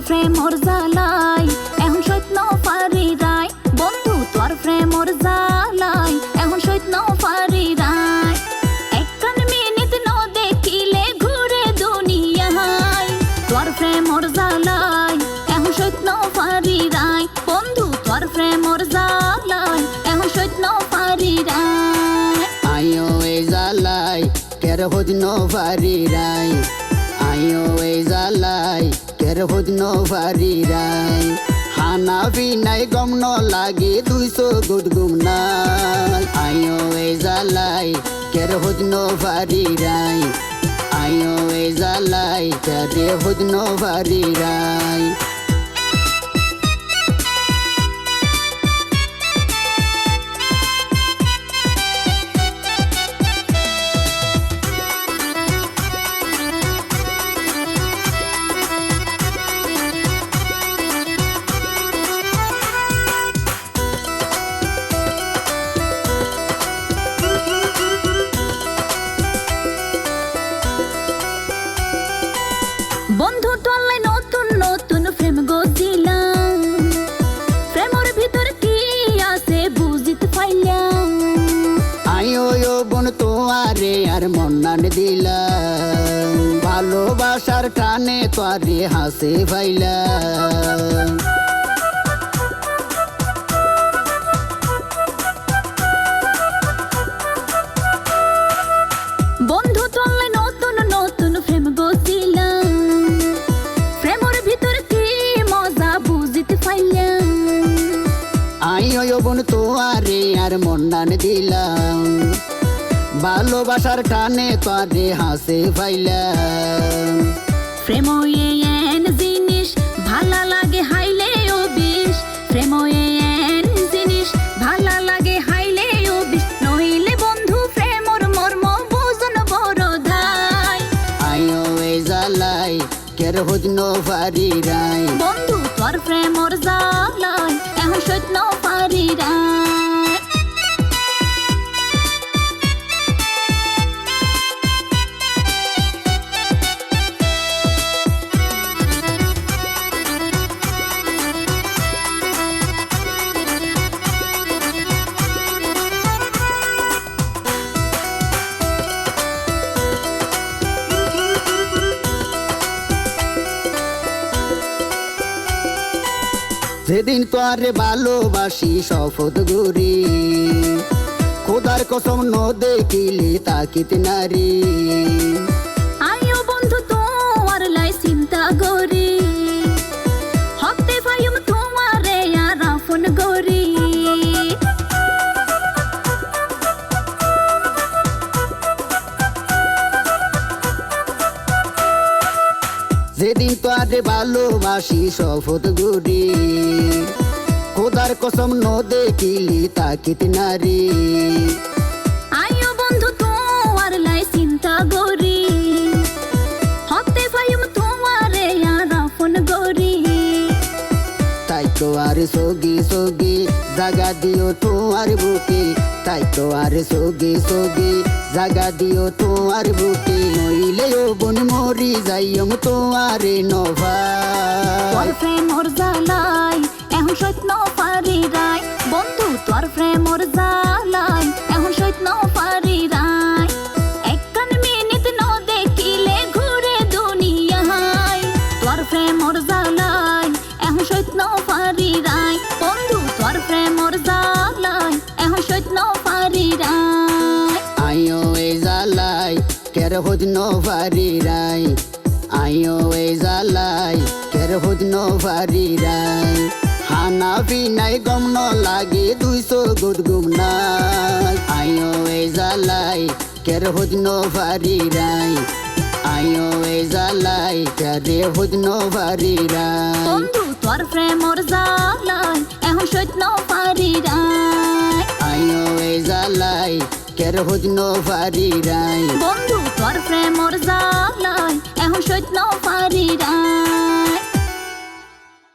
প্রেমর জালাই এখন সইত ন পারি রাই বন্ধু তোর প্রেমর জালাই এখন সইত ন পারি রাই একখান মিনিট ন দেখিলে ঘুরে দুনিয়ায় তোর প্রেমর জালাই এখন সইত ন পারি রাই বন্ধু তোর প্রেমর জালাই এখন সইত ন পারি রাই আইও এ জালাই কের হজ ন পারি রাই আইও এ জালাই কের হজ ন পারি রাই খানা পিনাই গম ন লাগে 200 গুদ গুম নাই আইও এ জালাই কের হজ ন পারি রাই আইও এ জালাই কের হজ ন পারি রাই বন্ধু টলে নতুন নতুন প্রেম গজিলাম প্রেমর ভিতর কি আছে বুঝিতে পাইলাম আইও ও বোন তোয়ারে আর মন্নান দিলাম ভালোবাসার টানে তোরে হাসে পাইলাম বন্ধু টলে নতুন নতুন প্রেম গজিলাম প্রেমর ভিতর কি মজা বুঝিতে পাইলাম আইও বোন তোয়ারে আর মন্নান দিলাম ভালোবাসার টানে তোরে হাসে পাইলাম প্রেম এন জিনিস ভালা লাগে হাইলে ও বিষ প্রেম এন জিনিস ভালা লাগে হাইলে ও বিষ নইলে বন্ধু প্রেমর মর্ম বুঝন বড় ধাই আইও এ জালাই কের হজ ন পারি রাই বন্ধু তোর প্রেমর জালাই এখন সইত ন পারি রাই যেদিন তোরে ভালোবাসি শপথ করি খোদার কসম ন দেখিলে তাকিতে নারী আইও বন্ধু তোমার লাই চিন্তা করি হতে পাইম তোমারে আর আপন করি যেদিন তোরে ভালোবাসি শপথ করি খোদার কসম ন দেখিলে তাকিতে নারী আইও বন্ধু তোমার লাই চিন্তা করি হতে পাইম তোমারে আর আপন করি তাই তো আর সগি সগি জাগা দিও তোমার বুকে তাই তো আর সগি সগি জাগা দিও তোমার বুকে নইলে ও বোন মরি যাইম তোমারে নভা তোর প্রেমর জালাই এখন সইত ন পারি রাই বন্ধু তোর প্রেমর জালাই এখন সইত ন পারি রাই একখান মিনিট ন দেখিলে ঘুরে দুনিয়ায় তোর প্রেমর জালাই এখন সইত ন পারি রাই বন্ধু তোর প্রেমর জালাই এখন সইত ন পারি রাই আইও এ জালাই কের হজ ন পারি রাই আইও এ জালাই কের হজ ন পারি রাই খানা পিনাই গম ন লাগে 200 গুদ গুম নাই আইও এ জালাই কের হজ ন পারি রাই আইও এ জালাই কের হজ ন পারি রাই বন্ধু তোর প্রেমর জালাই এখন সইত ন পারি রাই আইও এ জালাই কের হজ ন পারি রাই বন্ধু তোর প্রেমর জালাই এখন সইত ন